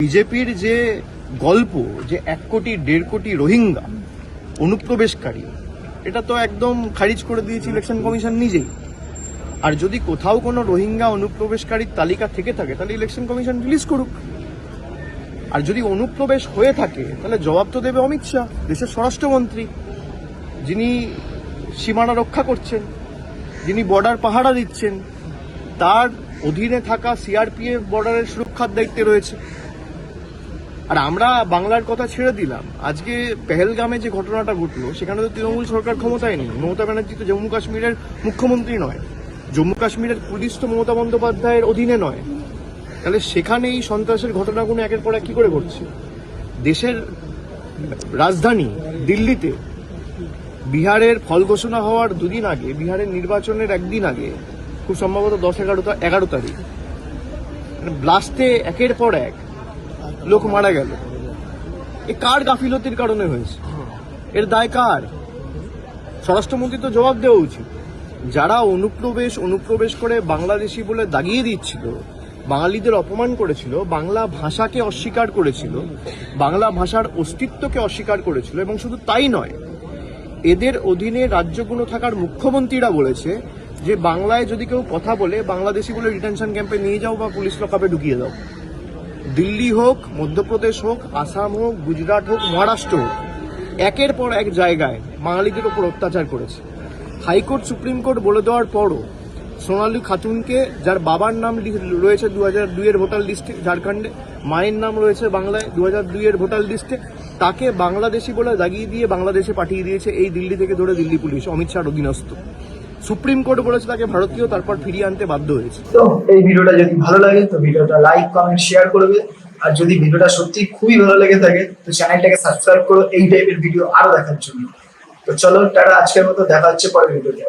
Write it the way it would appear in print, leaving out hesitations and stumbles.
বিজেপির যে গল্প যে 1 কোটি 1.5 কোটি রোহিঙ্গা অনুপ্রবেশকারী, এটা তো একদম খারিজ করে দিয়েছে ইলেকশন কমিশন নিজেই। আর যদি কোথাও কোনো রোহিঙ্গা অনুপ্রবেশকারীর তালিকা থেকে থাকে তাহলে ইলেকশন কমিশন রিলিজ করুক। আর যদি অনুপ্রবেশ হয়ে থাকে তাহলে জবাব তো দেবে অমিত শাহ, দেশের স্বরাষ্ট্রমন্ত্রী, যিনি সীমানা রক্ষা করছেন, যিনি বর্ডার পাহারা দিচ্ছেন। তার অধীনে থাকা সিআরপিএফ বর্ডারের সুরক্ষার দায়িত্বে রয়েছে। আর আমরা বাংলার কথা ছেড়ে দিলাম, আজকে পেহেলগামে যে ঘটনাটা ঘটলো সেখানে তো তৃণমূল সরকার ক্ষমতায় নেই। মমতা ব্যানার্জি তো জম্মু কাশ্মীরের মুখ্যমন্ত্রী নয়, জম্মু কাশ্মীরের পুলিশ তো মমতা বন্দ্যোপাধ্যায়ের অধীনে নয়। তাহলে সেখানে এই সন্ত্রাসের ঘটনাগুলো একের পর এক কি করে ঘটছে? দেশের রাজধানী দিল্লিতে বিহারের ফল ঘোষণা হওয়ার দুদিন আগে, বিহারের নির্বাচনের একদিন আগে, খুব সম্ভবত 11 তারিখ, ব্লাস্টে একের পর এক লোক মারা গেল। এ কার গাফিলতির কারণে হয়েছে? এর দায় কার? স্বরাষ্ট্রমন্ত্রী তো জবাব দেওয়া উচিত। যারা অনুপ্রবেশ করে বাংলাদেশি বলে দাগিয়ে দিচ্ছিল, বাঙালিদের অপমান করেছিল, বাংলা ভাষাকে অস্বীকার করেছিল, বাংলা ভাষার অস্তিত্বকে অস্বীকার করেছিল, এবং শুধু তাই নয়, এদের অধীনে রাজ্যগুলো থাকার মুখ্যমন্ত্রীরা বলেছে যে বাংলায় যদি কেউ কথা বলে বাংলাদেশি বলে ডিটেনশন ক্যাম্পে নিয়ে যাও বা পুলিশ লকআপে ঢুকিয়ে দাও। দিল্লি হোক, মধ্যপ্রদেশ হোক, আসাম হোক, গুজরাট হোক, মহারাষ্ট্র হোক, একের পর এক জায়গায় বাঙালিদের ওপর অত্যাচার করেছে। হাইকোর্ট, সুপ্রিম কোর্ট বলে দেওয়ার পরও সোনালী খাতুনকে, যার বাবার নাম রয়েছে 2002 ভোটার লিস্টে ঝাড়খণ্ডে, মায়ের নাম রয়েছে বাংলায় 2002 ভোটার লিস্টে, তাকে বাংলাদেশি বলে দাগিয়ে দিয়ে বাংলাদেশে পাঠিয়ে দিয়েছে এই দিল্লি থেকে ধরে দিল্লি পুলিশ, অমিত শাহর অধীনস্থ। সুপ্রিম কোর্ট বলেছে তাকে ভারতীয়, তারপর ফিরিয়ে আনতে বাধ্য হয়েছে। তো এই ভিডিওটা যদি ভালো লাগে তো ভিডিওটা লাইক, কমেন্ট, শেয়ার করবে। আর যদি ভিডিওটা সত্যি খুবই ভালো লেগে থাকে তো চ্যানেলটাকে সাবস্ক্রাইব করো এই টাইপের ভিডিও আরো দেখার জন্য। তো চলো টাটা, আজকের মতো দেখা হচ্ছে পরের ভিডিওতে।